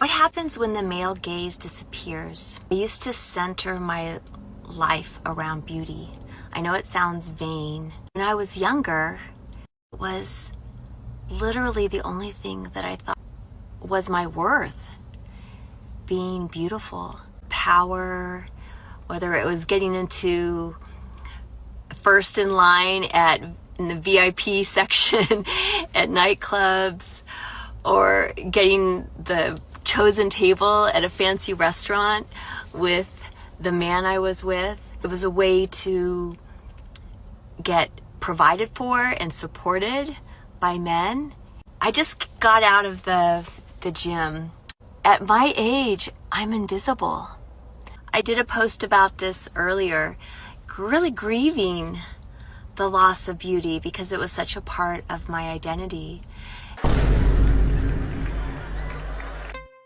What happens when the male gaze disappears? I used to center my life around beauty. I know it sounds vain. When I was younger, it was literally the only thing that I thought was my worth. Being beautiful, power, whether it was getting into first in line in the VIP section at nightclubs, or getting the chosen table at a fancy restaurant with the man I was with. It was a way to get provided for and supported by men. I just got out of the gym. At my age, I'm invisible. I did a post about this earlier, really grieving the loss of beauty because it was such a part of my identity.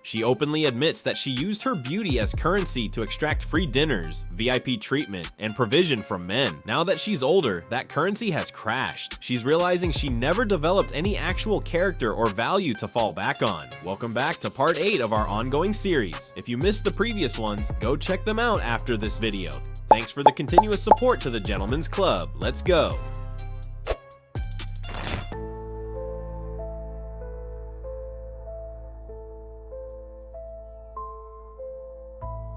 She openly admits that she used her beauty as currency to extract free dinners, VIP treatment, and provision from men. Now that she's older, that currency has crashed. She's realizing she never developed any actual character or value to fall back on. Welcome back to part 8 of our ongoing series. If you missed the previous ones, go check them out after this video. Thanks for the continuous support to the Gentleman's Club. Let's go.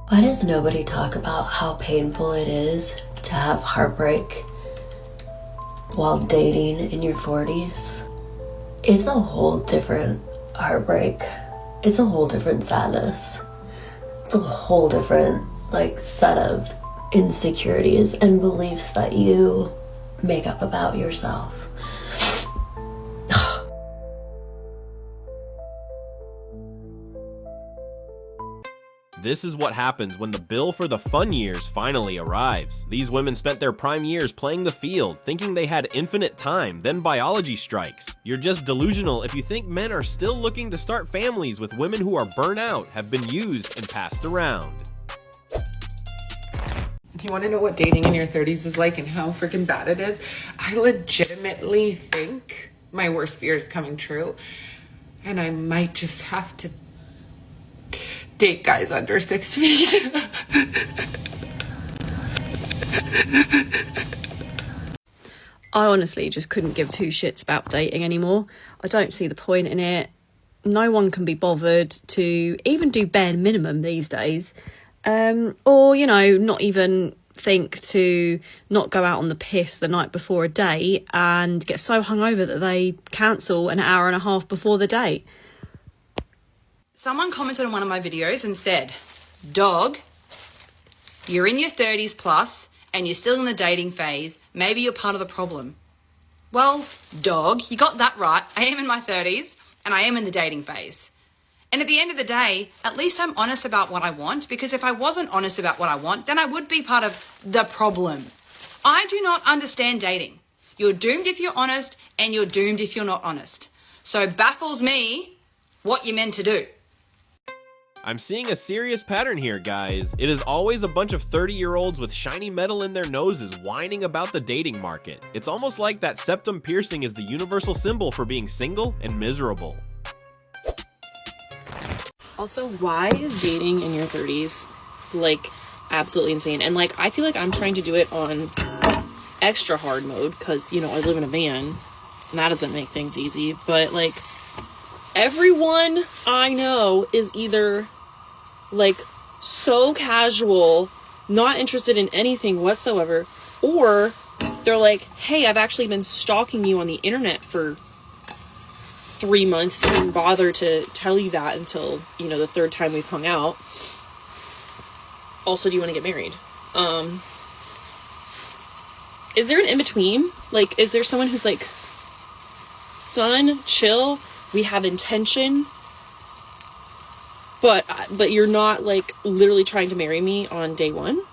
Why does nobody talk about how painful it is to have heartbreak while dating in your 40s? It's a whole different heartbreak. It's a whole different sadness. It's a whole different set of insecurities and beliefs that you make up about yourself. This is what happens when the bill for the fun years finally arrives. These women spent their prime years playing the field, thinking they had infinite time, then biology strikes. You're just delusional if you think men are still looking to start families with women who are burnt out, have been used, and passed around. You want to know what dating in your 30s is like and how freaking bad it is? I legitimately think my worst fear is coming true, and I might just have to date guys under 6 feet. I honestly just couldn't give two shits about dating anymore. I don't see the point in it. No one can be bothered to even do bare minimum these days. Or, not even think to not go out on the piss the night before a date and get so hungover that they cancel an hour and a half before the date. Someone commented on one of my videos and said, "Dog, you're in your 30s plus and you're still in the dating phase. Maybe you're part of the problem." Well, dog, you got that right. I am in my 30s and I am in the dating phase. And at the end of the day, at least I'm honest about what I want, because if I wasn't honest about what I want, then I would be part of the problem. I do not understand dating. You're doomed if you're honest and you're doomed if you're not honest. So it baffles me what you're meant to do. I'm seeing a serious pattern here, guys. It is always a bunch of 30-year-olds with shiny metal in their noses whining about the dating market. It's almost like that septum piercing is the universal symbol for being single and miserable. Also, why is dating in your 30s absolutely insane? And I feel like I'm trying to do it on extra hard mode because, I live in a van and that doesn't make things easy. But everyone I know is either so casual, not interested in anything whatsoever, or they're hey, I've actually been stalking you on the internet for 3 months, didn't bother to tell you that until the third time we've hung out. Also, do you want to get married? Is there an in-between? Is there someone who's fun, chill, we have intention, but you're not literally trying to marry me on day one?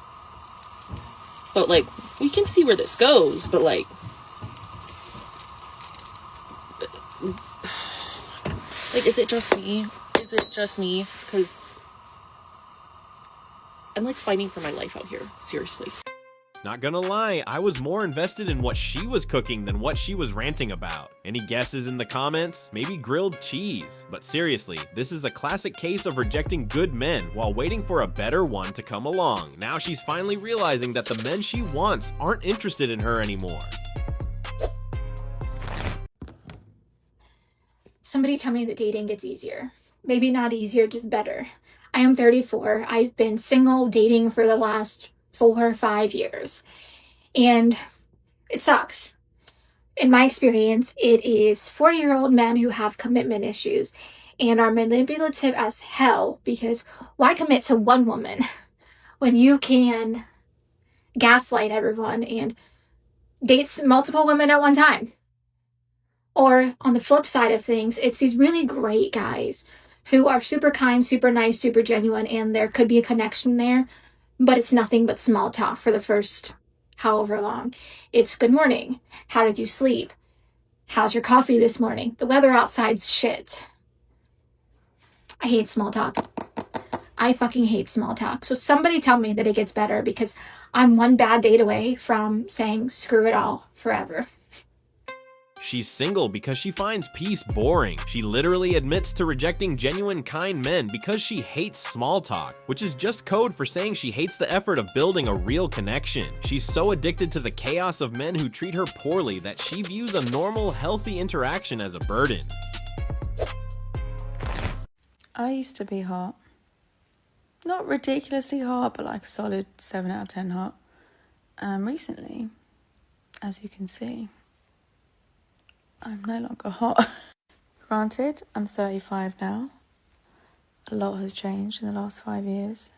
But we can see where this goes, but is it just me? Is it just me? Because I'm fighting for my life out here. Seriously. Not gonna lie, I was more invested in what she was cooking than what she was ranting about. Any guesses in the comments? Maybe grilled cheese. But seriously, this is a classic case of rejecting good men while waiting for a better one to come along. Now she's finally realizing that the men she wants aren't interested in her anymore. Somebody tell me that dating gets easier. Maybe not easier, just better. I am 34. I've been single dating for the last 4 or 5 years. And it sucks. In my experience, it is 40-year-old men who have commitment issues and are manipulative as hell, because why commit to one woman when you can gaslight everyone and date multiple women at one time? Or on the flip side of things, it's these really great guys who are super kind, super nice, super genuine, and there could be a connection there, but it's nothing but small talk for the first however long. It's good morning. How did you sleep? How's your coffee this morning? The weather outside's shit. I hate small talk. I fucking hate small talk. So somebody tell me that it gets better, because I'm one bad date away from saying screw it all forever. She's single because she finds peace boring. She literally admits to rejecting genuine kind men because she hates small talk, which is just code for saying she hates the effort of building a real connection. She's so addicted to the chaos of men who treat her poorly that she views a normal, healthy interaction as a burden. I used to be hot. Not ridiculously hot, but like a solid 7 out of 10 hot. Recently, as you can see, I'm no longer hot. Granted, I'm 35 now. A lot has changed in the last 5 years,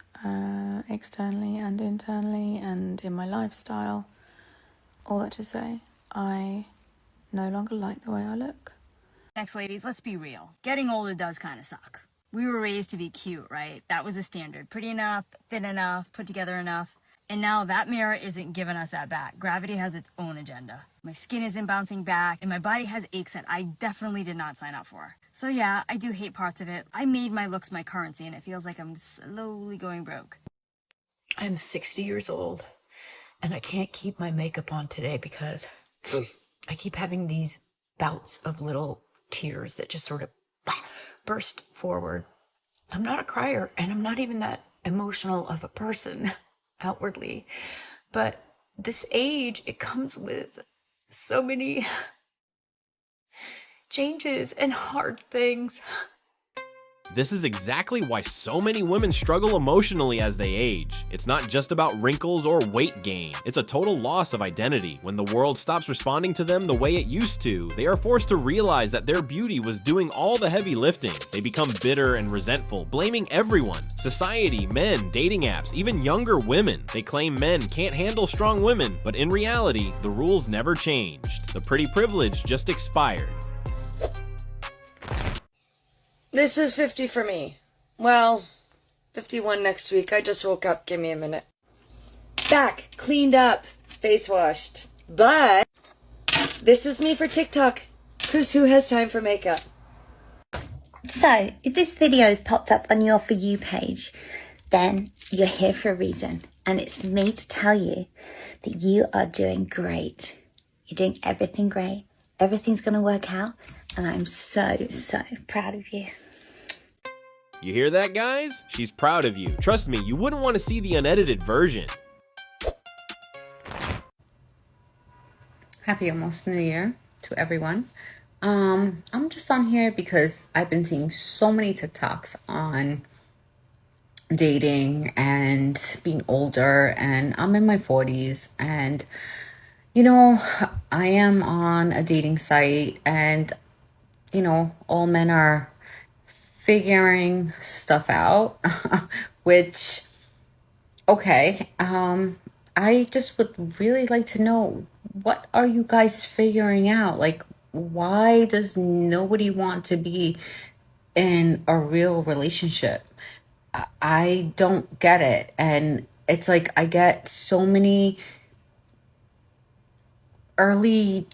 externally and internally, and in my lifestyle. All that to say, I no longer like the way I look. Next, ladies, let's be real. Getting older does kind of suck. We were raised to be cute, right? That was the standard. Pretty enough, thin enough, put together enough. And now that mirror isn't giving us that back. Gravity has its own agenda. My skin isn't bouncing back, and my body has aches that I definitely did not sign up for. So yeah, I do hate parts of it. I made my looks my currency, and it feels like I'm slowly going broke. I'm 60 years old, and I can't keep my makeup on today because I keep having these bouts of little tears that just sort of burst forward. I'm not a crier, and I'm not even that emotional of a person outwardly, but this age, it comes with so many changes and hard things. This is exactly why so many women struggle emotionally as they age. It's not just about wrinkles or weight gain. It's a total loss of identity. When the world stops responding to them the way it used to, they are forced to realize that their beauty was doing all the heavy lifting. They become bitter and resentful, blaming everyone. Society, men, dating apps, even younger women. They claim men can't handle strong women, but in reality, the rules never changed. The pretty privilege just expired. This is 50 for me. Well, 51 next week. I just woke up. Give me a minute. Back, cleaned up, face washed. But this is me for TikTok. Because who has time for makeup? So, if this video has popped up on your For You page, then you're here for a reason. And it's for me to tell you that you are doing great. You're doing everything great. Everything's going to work out. And I'm so, so proud of you. You hear that, guys? She's proud of you. Trust me, you wouldn't want to see the unedited version. Happy almost New Year to everyone. I'm just on here because I've been seeing so many TikToks on dating and being older, and I'm in my 40s, and you know, I am on a dating site, and you know, all men are figuring stuff out, which, okay, I just would really like to know, what are you guys figuring out? Like, why does nobody want to be in a real relationship? I don't get it. And it's like, I get so many early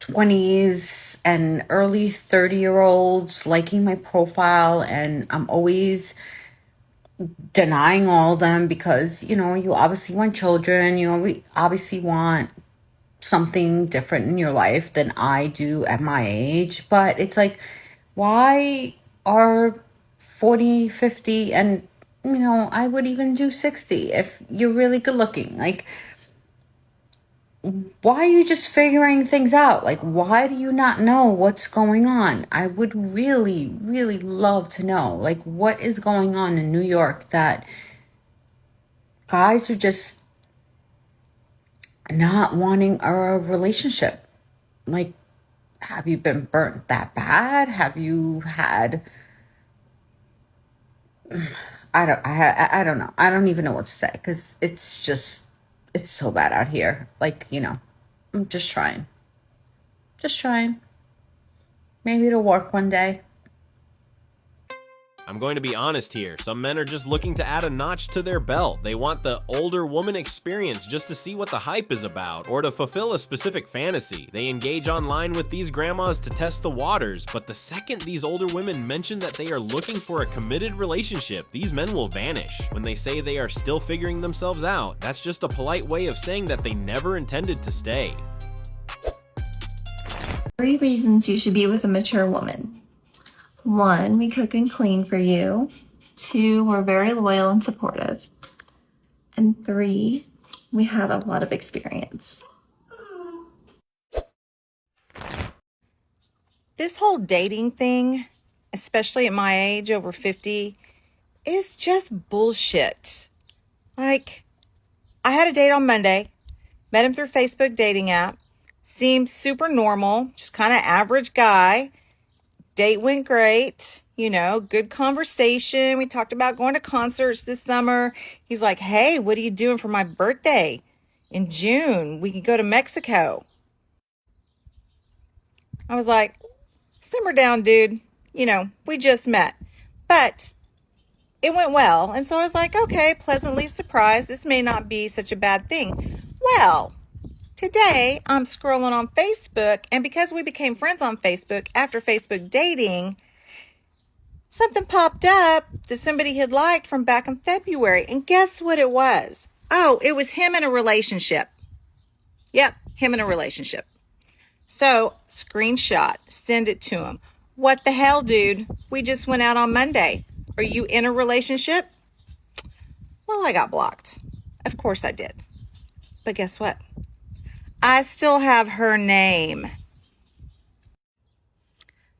20s and early 30-year-olds liking my profile, and I'm always denying all of them because, you know, you obviously want children, you know, we obviously want something different in your life than I do at my age. But it's like, why are 40, 50, and, you know, I would even do 60 if you're really good looking. Like, why are you just figuring things out? Like, why do you not know what's going on? I would really, really love to know, like, what is going on in New York that guys are just not wanting a relationship. Like, have you been burnt that bad? Have you had, I don't know. I don't even know what to say because it's just, it's so bad out here. Like, you know, I'm just trying. Just trying. Maybe it'll work one day. I'm going to be honest here. Some men are just looking to add a notch to their belt. They want the older woman experience just to see what the hype is about, or to fulfill a specific fantasy. They engage online with these grandmas to test the waters, but the second these older women mention that they are looking for a committed relationship, these men will vanish. When they say they are still figuring themselves out, that's just a polite way of saying that they never intended to stay. 3 reasons you should be with a mature woman. 1, we cook and clean for you. 2, we're very loyal and supportive. And 3, we have a lot of experience. This whole dating thing, especially at my age, over 50, is just bullshit. Like, I had a date on Monday, met him through Facebook dating app, seemed super normal, just kind of average guy. Date went great, you know, good conversation. We talked about going to concerts this summer. He's like, hey, what are you doing for my birthday in June? We can go to Mexico. I was like, simmer down, dude. You know, we just met. But it went well. And so I was like, okay, pleasantly surprised. This may not be such a bad thing. Well, today, I'm scrolling on Facebook, and because we became friends on Facebook after Facebook dating, something popped up that somebody had liked from back in February. And guess what it was? Oh, it was him in a relationship. Yep, him in a relationship. So, screenshot, send it to him. What the hell, dude? We just went out on Monday. Are you in a relationship? Well, I got blocked. Of course I did. But guess what? I still have her name.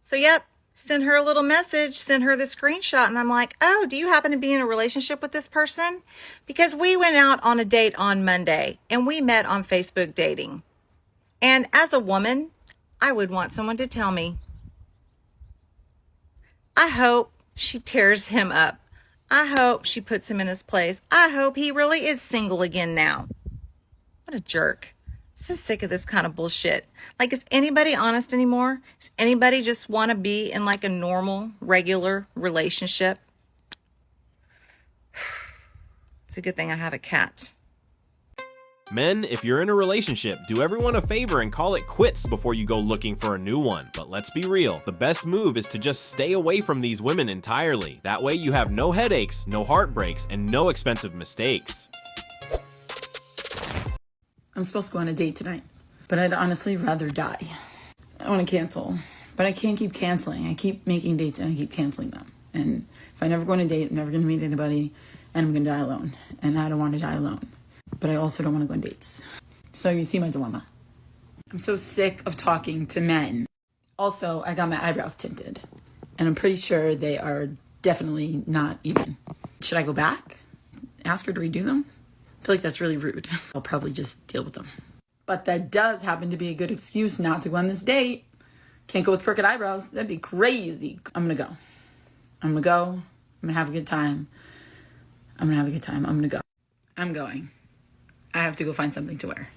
So, yep, send her a little message, send her the screenshot, and I'm like, oh, do you happen to be in a relationship with this person? Because we went out on a date on Monday, and we met on Facebook dating. And as a woman, I would want someone to tell me. I hope she tears him up. I hope she puts him in his place. I hope he really is single again now. What a jerk. So sick of this kind of bullshit. Like, is anybody honest anymore? Does anybody just want to be in like a normal, regular relationship? It's a good thing I have a cat. Men, if you're in a relationship, do everyone a favor and call it quits before you go looking for a new one. But let's be real, the best move is to just stay away from these women entirely. That way you have no headaches, no heartbreaks, and no expensive mistakes. I'm supposed to go on a date tonight, but I'd honestly rather die. I want to cancel, but I can't keep canceling. I keep making dates and I keep canceling them. And if I never go on a date, I'm never going to meet anybody and I'm going to die alone. And I don't want to die alone, but I also don't want to go on dates. So you see my dilemma. I'm so sick of talking to men. Also, I got my eyebrows tinted and I'm pretty sure they are definitely not even. Should I go back? Ask her to redo them? I feel like that's really rude. I'll probably just deal with them. But that does happen to be a good excuse not to go on this date. Can't go with crooked eyebrows. That'd be crazy. I'm gonna go. I'm gonna have a good time. I'm gonna go. I'm going. I have to go find something to wear.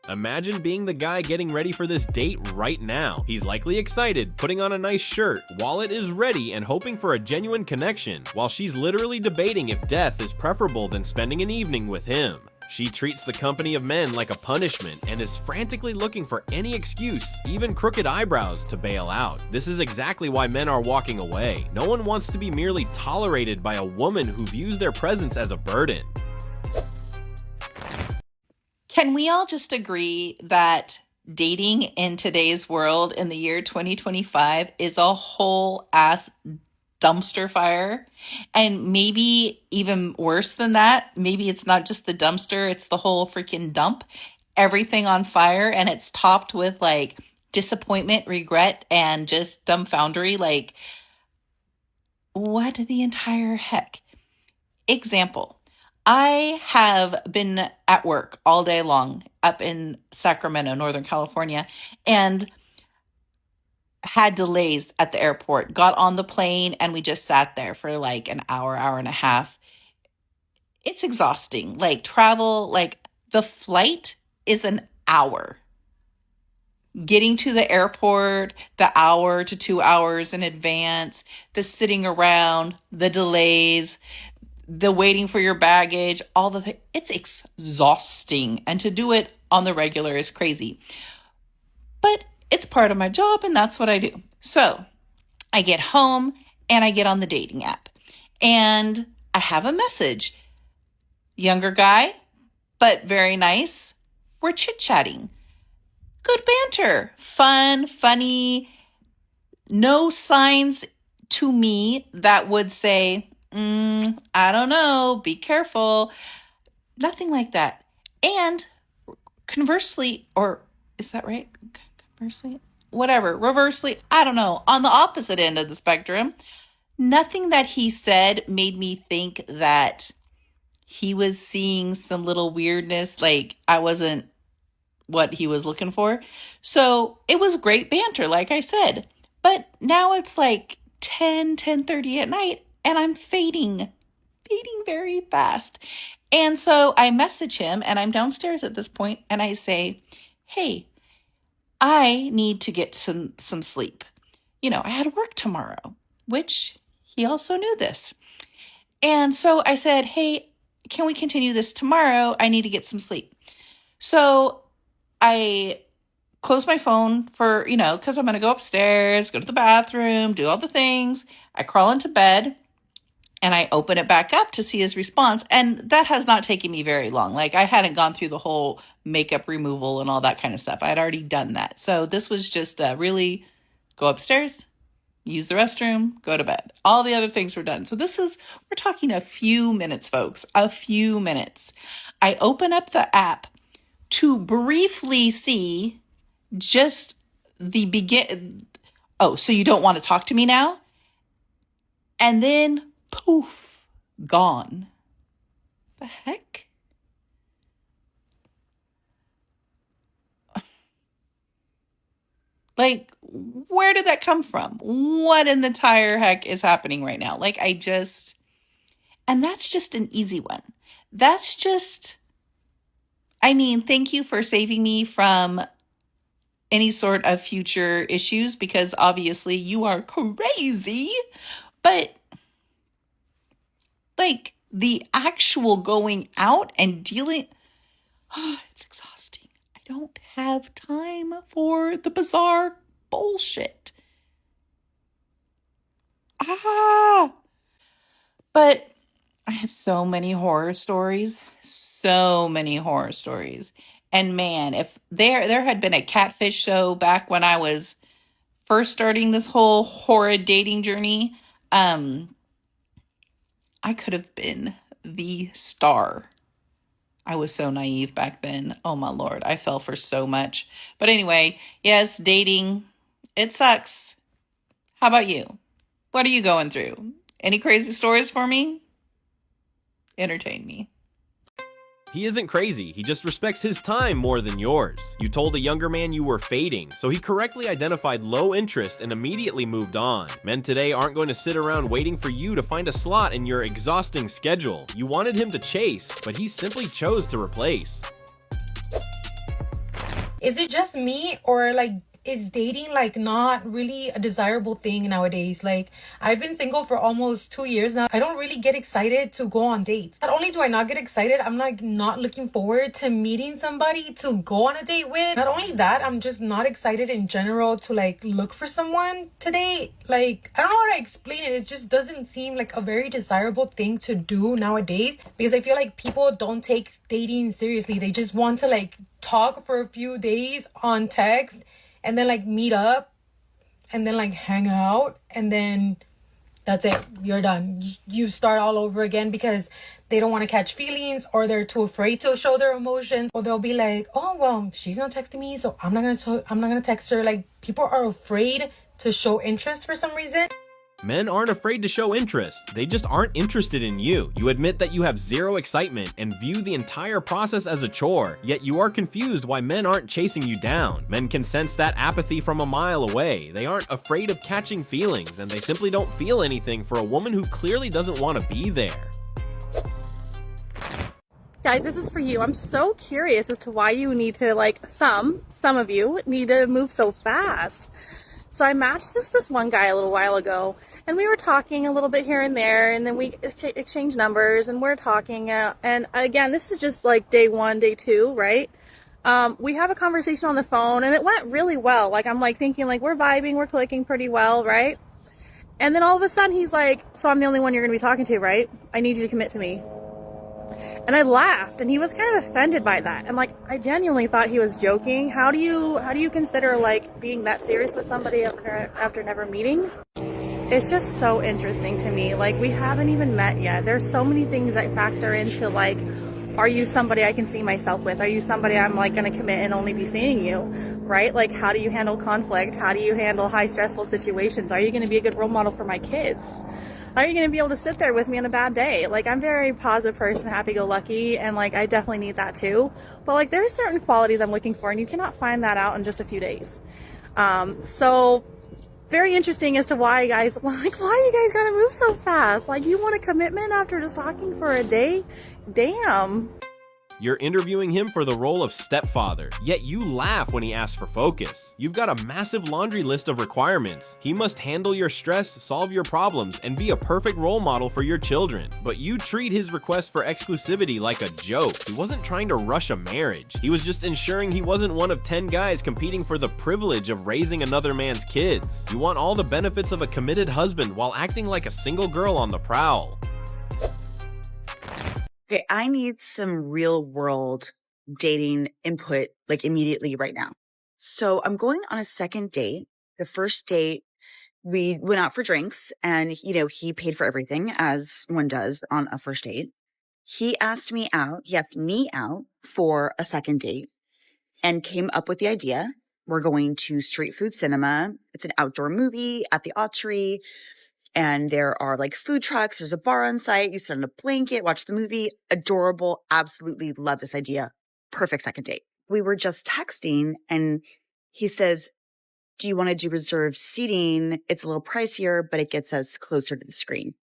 Imagine being the guy getting ready for this date right now. He's likely excited, putting on a nice shirt, wallet is ready, and hoping for a genuine connection, while she's literally debating if death is preferable than spending an evening with him. She treats the company of men like a punishment and is frantically looking for any excuse, even crooked eyebrows, to bail out. This is exactly why men are walking away. No one wants to be merely tolerated by a woman who views their presence as a burden. Can we all just agree that dating in today's world in the year 2025 is a whole ass dumpster fire? And maybe even worse than that, maybe it's not just the dumpster, it's the whole freaking dump. Everything on fire, and it's topped with like disappointment, regret, and just dumbfoundery. Like, what the entire heck? Example. I have been at work all day long up in Sacramento, Northern California, and had delays at the airport, got on the plane, and we just sat there for like an hour, hour and a half. It's exhausting. Like travel, like the flight is an hour. Getting to the airport, the hour to 2 hours in advance, the sitting around, the delays, the waiting for your baggage, all the things. It's exhausting. And to do it on the regular is crazy. But it's part of my job, and that's what I do. So I get home and I get on the dating app, and I have a message. Younger guy, but very nice. We're chit-chatting. Good banter. Fun, funny. No signs to me that would say, I don't know, be careful. Nothing like that. And conversely, or is that right? Conversely? Whatever. Reversely, I don't know. On the opposite end of the spectrum, nothing that he said made me think that he was seeing some little weirdness, like I wasn't what he was looking for. So it was great banter, like I said. But now it's like 10:30 at night, and I'm fading very fast. And so I message him, and I'm downstairs at this point, and I say, hey, I need to get some sleep. You know, I had work tomorrow, which he also knew this. And so I said, hey, can we continue this tomorrow? I need to get some sleep. So I close my phone for, because I'm going to go upstairs, go to the bathroom, do all the things. I crawl into bed and I open it back up to see his response. And that has not taken me very long. Like, I hadn't gone through the whole makeup removal and all that kind of stuff. I had already done that. So this was just really go upstairs, use the restroom, go to bed. All the other things were done. So we're talking a few minutes, folks, a few minutes. I open up the app to briefly see just the begin. Oh, so you don't want to talk to me now? And then poof, gone. The heck? Like, where did that come from? What in the entire heck is happening right now? Like, and that's just an easy one. That's just, thank you for saving me from any sort of future issues, because obviously you are crazy. But like, the actual going out and dealing, it's exhausting. I don't have time for the bizarre bullshit. But I have so many horror stories. And man, if there had been a Catfish show back when I was first starting this whole horrid dating journey, I could have been the star. I was so naive back then. Oh my Lord, I fell for so much. But anyway, yes, dating, it sucks. How about you? What are you going through? Any crazy stories for me? Entertain me. He isn't crazy, he just respects his time more than yours. You told a younger man you were fading, so he correctly identified low interest and immediately moved on. Men today aren't going to sit around waiting for you to find a slot in your exhausting schedule. You wanted him to chase, but he simply chose to replace. Is it just me, or like is dating like not really a desirable thing nowadays? Like, I've been single for almost 2 years now. I don't really get excited to go on dates. Not only do I not get excited, I'm like not looking forward to meeting somebody to go on a date with. Not only that, I'm just not excited in general to like look for someone to date. Like, I don't know how to explain it. It just doesn't seem like a very desirable thing to do nowadays, because I feel like people don't take dating seriously. They just want to like talk for a few days on text and then like meet up and then like hang out, and then that's it, you're done. You start all over again because they don't want to catch feelings, or they're too afraid to show their emotions, or they'll be like, oh well, she's not texting me, so I'm not gonna text her. Like, people are afraid to show interest for some reason. Men aren't afraid to show interest, they just aren't interested in you. You admit that you have zero excitement and view the entire process as a chore, yet you are confused why men aren't chasing you down. Men can sense that apathy from a mile away. They aren't afraid of catching feelings, and they simply don't feel anything for a woman who clearly doesn't want to be there. Guys, this is for you. I'm so curious as to why you need to, like, some of you need to move so fast. So I matched this one guy a little while ago, and we were talking a little bit here and there, and then we exchanged numbers, and we're talking, and again, this is just like day 1, day 2, right? We have a conversation on the phone, and it went really well. Like, I'm like thinking like we're vibing, we're clicking pretty well, right? And then all of a sudden he's like, so I'm the only one you're gonna be talking to, right? I need you to commit to me. And I laughed, and he was kind of offended by that. And like, I genuinely thought he was joking. How do you consider like being that serious with somebody after never meeting? It's just so interesting to me. Like, we haven't even met yet. There's so many things that factor into like, are you somebody I can see myself with? Are you somebody I'm like gonna commit and only be seeing you, right? Like, how do you handle conflict? How do you handle high stressful situations? Are you gonna be a good role model for my kids? Are you going to be able to sit there with me on a bad day? Like, I'm a very positive person, happy-go-lucky, and like, I definitely need that too. But like, there's certain qualities I'm looking for, and you cannot find that out in just a few days. So very interesting as to why you guys, like, why you guys gotta move so fast? Like, you want a commitment after just talking for a day? Damn. You're interviewing him for the role of stepfather, yet you laugh when he asks for focus. You've got a massive laundry list of requirements. He must handle your stress, solve your problems, and be a perfect role model for your children. But you treat his request for exclusivity like a joke. He wasn't trying to rush a marriage. He was just ensuring he wasn't one of 10 guys competing for the privilege of raising another man's kids. You want all the benefits of a committed husband while acting like a single girl on the prowl. Okay, I need some real world dating input like immediately right now. So I'm going on a second date. The first date, we went out for drinks, and, he paid for everything, as one does on a first date. He asked me out for a second date and came up with the idea. We're going to street food cinema. It's an outdoor movie at the Autry. And there are like food trucks. There's a bar on site. You sit on a blanket, watch the movie. Adorable. Absolutely love this idea. Perfect second date. We were just texting, and he says, do you want to do reserved seating? It's a little pricier, but it gets us closer to the screen.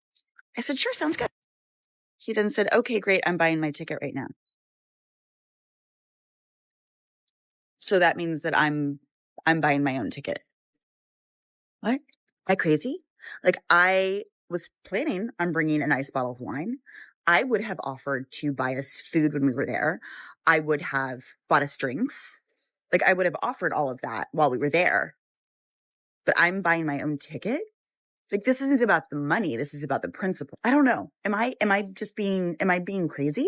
I said, sure, sounds good. He then said, okay, great. I'm buying my ticket right now. So that means that I'm buying my own ticket. What? Am I crazy? Like, I was planning on bringing a nice bottle of wine. I would have offered to buy us food when we were there. I would have bought us drinks. Like, I would have offered all of that while we were there. But I'm buying my own ticket? Like, this isn't about the money. This is about the principle. I don't know. Am I being crazy?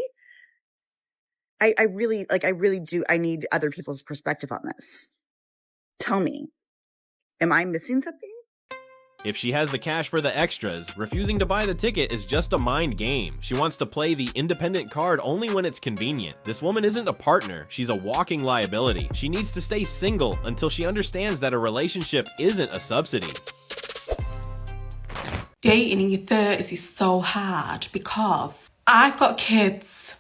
I really do. I need other people's perspective on this. Tell me, am I missing something? If she has the cash for the extras, refusing to buy the ticket is just a mind game. She wants to play the independent card only when it's convenient. This woman isn't a partner, she's a walking liability. She needs to stay single until she understands that a relationship isn't a subsidy. Dating in your 30s is so hard because I've got kids.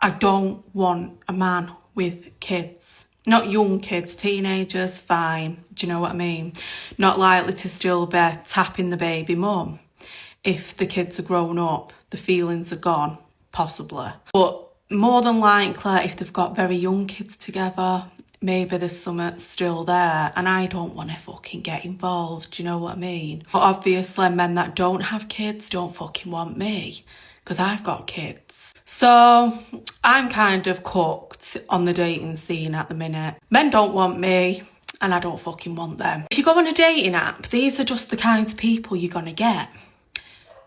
I don't want a man with kids. Not young kids, teenagers, fine. Do you know what I mean? Not likely to still be tapping the baby mum. If the kids are grown up, the feelings are gone, possibly. But more than likely, if they've got very young kids together, maybe there's something still there and I don't want to fucking get involved, do you know what I mean? But obviously men that don't have kids don't fucking want me because I've got kids. So I'm kind of cooked on the dating scene at the minute. Men don't want me and I don't fucking want them. If you go on a dating app, these are just the kinds of people you're gonna get.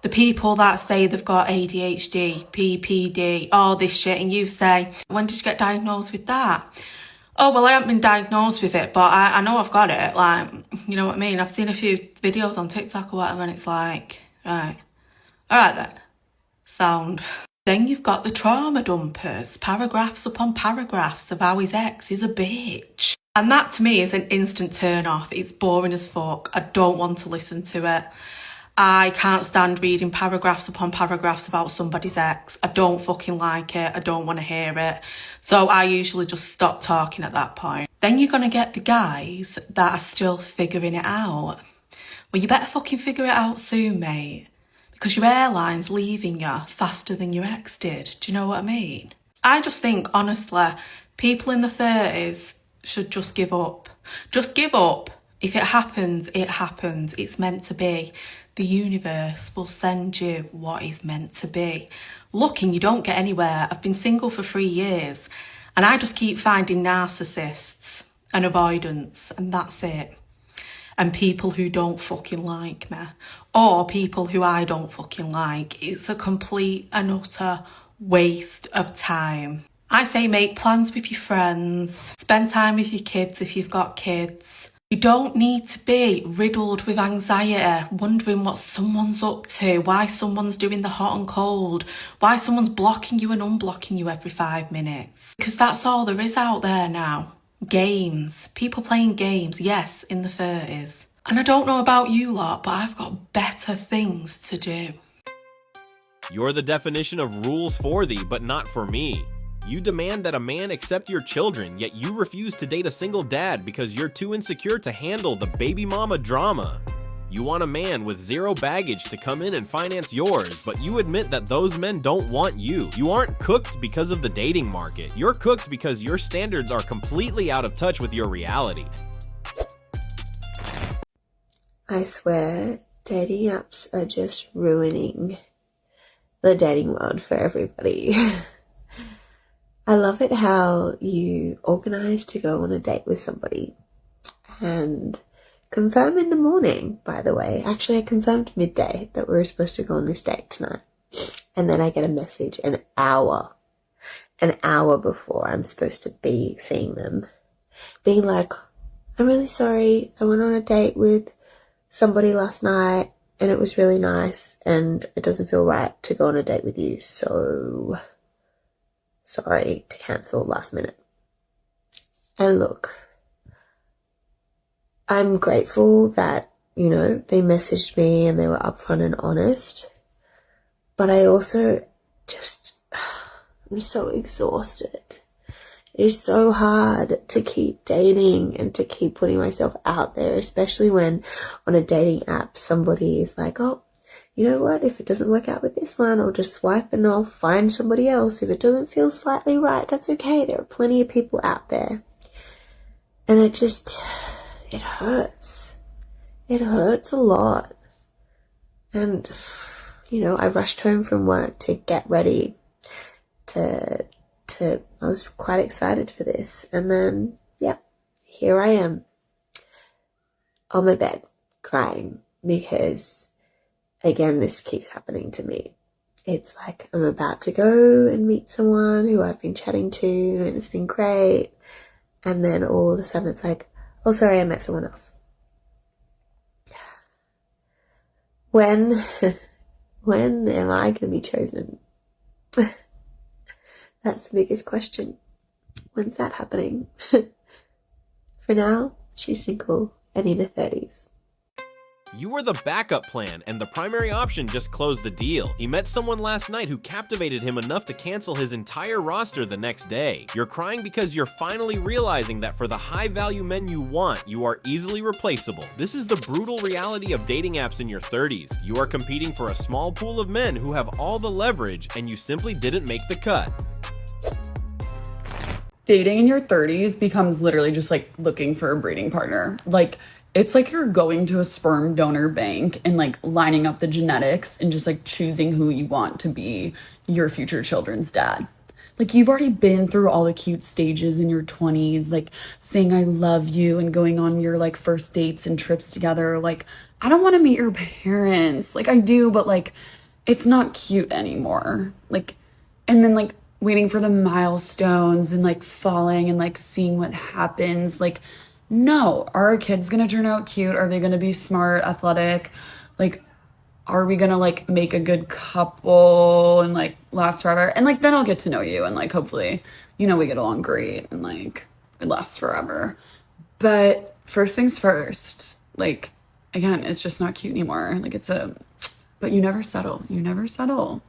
The people that say they've got ADHD, PPD, all this shit, and you say, when did you get diagnosed with that? Oh, well, I haven't been diagnosed with it, but I know I've got it. Like, you know what I mean? I've seen a few videos on TikTok or whatever, and it's like, right, all right then, sound. Then you've got the trauma dumpers, paragraphs upon paragraphs of how his ex is a bitch. And that to me is an instant turn off. It's boring as fuck. I don't want to listen to it. I can't stand reading paragraphs upon paragraphs about somebody's ex. I don't fucking like it. I don't want to hear it. So I usually just stop talking at that point. Then you're going to get the guys that are still figuring it out. Well, you better fucking figure it out soon, mate. Because your airline's leaving you faster than your ex did. Do you know what I mean? I just think, honestly, people in the 30s should just give up. Just give up. If it happens, it happens. It's meant to be. The universe will send you what is meant to be. Looking, you don't get anywhere. I've been single for 3 years and I just keep finding narcissists and avoidance, and that's it. And people who don't fucking like me, or people who I don't fucking like. It's a complete and utter waste of time. I say make plans with your friends, spend time with your kids if you've got kids. You don't need to be riddled with anxiety, wondering what someone's up to, why someone's doing the hot and cold, why someone's blocking you and unblocking you every 5 minutes. Because that's all there is out there now. Games. People playing games, yes, in the 30s. And I don't know about you lot, but I've got better things to do. You're the definition of rules for thee, but not for me. You demand that a man accept your children, yet you refuse to date a single dad because you're too insecure to handle the baby mama drama. You want a man with zero baggage to come in and finance yours, but you admit that those men don't want you. You aren't cooked because of the dating market. You're cooked because your standards are completely out of touch with your reality. I swear, dating apps are just ruining the dating world for everybody. I love it how you organise to go on a date with somebody and confirm in the morning, by the way. Actually, I confirmed midday that we were supposed to go on this date tonight. And then I get a message an hour before I'm supposed to be seeing them, being like, I'm really sorry, I went on a date with somebody last night and it was really nice and it doesn't feel right to go on a date with you, so sorry to cancel last minute. And look, I'm grateful that, you know, they messaged me and they were upfront and honest, but I also I'm so exhausted. It is so hard to keep dating and to keep putting myself out there, especially when on a dating app somebody is like, oh, you know what, if it doesn't work out with this one, I'll just swipe and I'll find somebody else. If it doesn't feel slightly right, that's okay. There are plenty of people out there. And it hurts. It hurts a lot. And, you know, I rushed home from work to get ready I was quite excited for this. And then, yeah, here I am on my bed crying because, again, this keeps happening to me. It's like I'm about to go and meet someone who I've been chatting to and it's been great. And then all of a sudden it's like, oh, sorry, I met someone else. When am I going to be chosen? That's the biggest question. When's that happening? For now, she's single and in her 30s. You were the backup plan, and the primary option just closed the deal. He met someone last night who captivated him enough to cancel his entire roster the next day. You're crying because you're finally realizing that for the high-value men you want, you are easily replaceable. This is the brutal reality of dating apps in your 30s. You are competing for a small pool of men who have all the leverage, and you simply didn't make the cut. dating in your 30s becomes literally just like looking for a breeding partner. Like, it's like you're going to a sperm donor bank and like lining up the genetics and just like choosing who you want to be your future children's dad. Like, you've already been through all the cute stages in your 20s, like saying I love you and going on your like first dates and trips together. Like, I don't want to meet your parents. Like, I do, but like, it's not cute anymore. Like, and then like waiting for the milestones and like falling and like seeing what happens. Like, no, are our kids gonna turn out cute? Are they gonna be smart, athletic? Like, are we gonna like make a good couple and like last forever? And like, then I'll get to know you and like, hopefully, you know, we get along great and like it lasts forever. But first things first, like, again, it's just not cute anymore. Like, but you never settle. You never settle.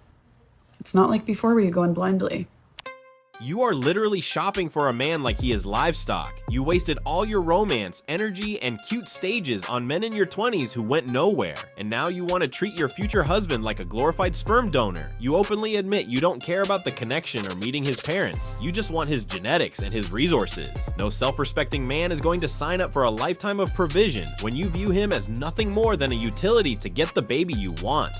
It's not like before where you go in blindly. You are literally shopping for a man like he is livestock. You wasted all your romance, energy, and cute stages on men in your 20s who went nowhere. And now you want to treat your future husband like a glorified sperm donor. You openly admit you don't care about the connection or meeting his parents. You just want his genetics and his resources. No self-respecting man is going to sign up for a lifetime of provision when you view him as nothing more than a utility to get the baby you want.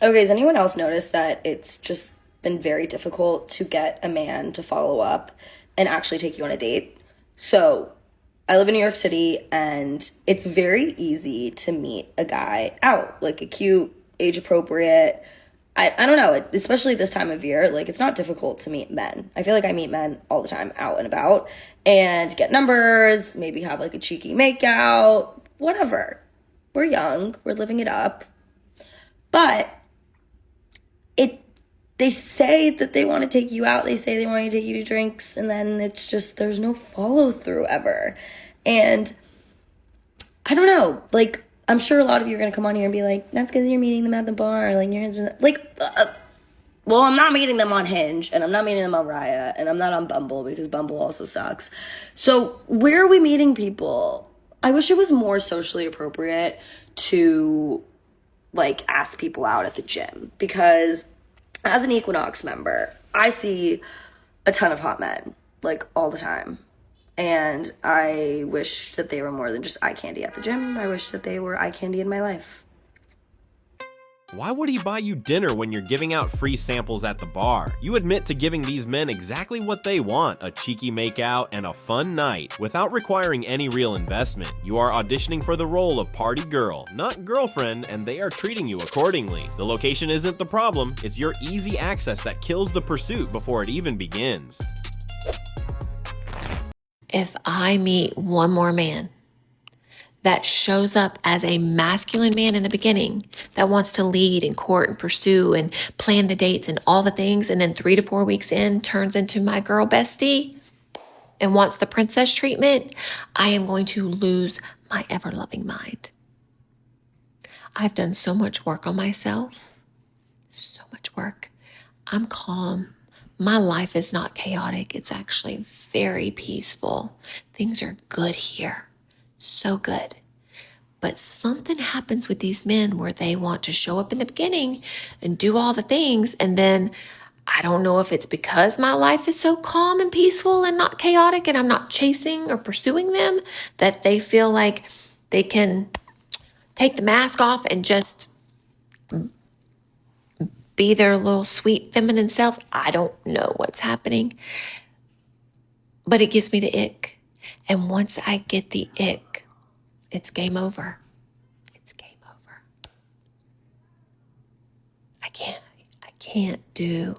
Okay, has anyone else noticed that it's just been very difficult to get a man to follow up and actually take you on a date? So I live in New York City and it's very easy to meet a guy out, like a cute, age appropriate. I don't know, especially this time of year, like it's not difficult to meet men. I feel like I meet men all the time out and about and get numbers, maybe have like a cheeky makeout, whatever. We're young, we're living it up. But they say that they want to take you out. They say they want to take you to drinks. And then it's just, there's no follow through ever. And I don't know, like, I'm sure a lot of you are going to come on here and be like, that's because you're meeting them at the bar. Like, your husband's like, well, I'm not meeting them on Hinge and I'm not meeting them on Raya and I'm not on Bumble because Bumble also sucks. So where are we meeting people? I wish it was more socially appropriate to like ask people out at the gym, because as an Equinox member, I see a ton of hot men, like, all the time. And I wish that they were more than just eye candy at the gym. I wish that they were eye candy in my life. Why would he buy you dinner when you're giving out free samples at the bar? You admit to giving these men exactly what they want, a cheeky makeout and a fun night, without requiring any real investment. You are auditioning for the role of party girl, not girlfriend, and they are treating you accordingly. The location isn't the problem, it's your easy access that kills the pursuit before it even begins. If I meet one more man that shows up as a masculine man in the beginning, that wants to lead and court and pursue and plan the dates and all the things, and then 3 to 4 weeks in turns into my girl bestie and wants the princess treatment, I am going to lose my ever-loving mind. I've done so much work on myself, so much work. I'm calm. My life is not chaotic. It's actually very peaceful. Things are good here. So good. But something happens with these men where they want to show up in the beginning and do all the things. And then I don't know if it's because my life is so calm and peaceful and not chaotic and I'm not chasing or pursuing them, that they feel like they can take the mask off and just be their little sweet feminine selves. I don't know what's happening, but it gives me the ick. And once I get the ick, it's game over. It's game over. I can't do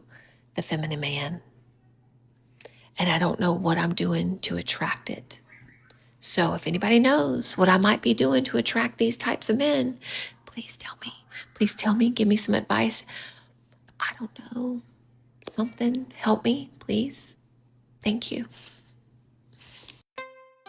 the feminine man. And I don't know what I'm doing to attract it. So if anybody knows what I might be doing to attract these types of men, please tell me. Please tell me, give me some advice. I don't know. Something, help me, please. Thank you.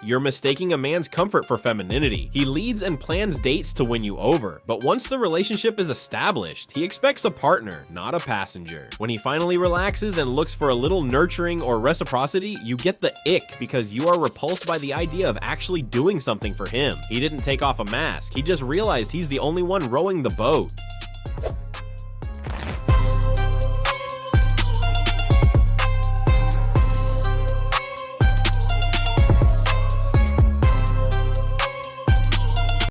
You're mistaking a man's comfort for femininity. He leads and plans dates to win you over, but once the relationship is established, he expects a partner, not a passenger. When he finally relaxes and looks for a little nurturing or reciprocity, you get the ick because you are repulsed by the idea of actually doing something for him. He didn't take off a mask, he just realized he's the only one rowing the boat.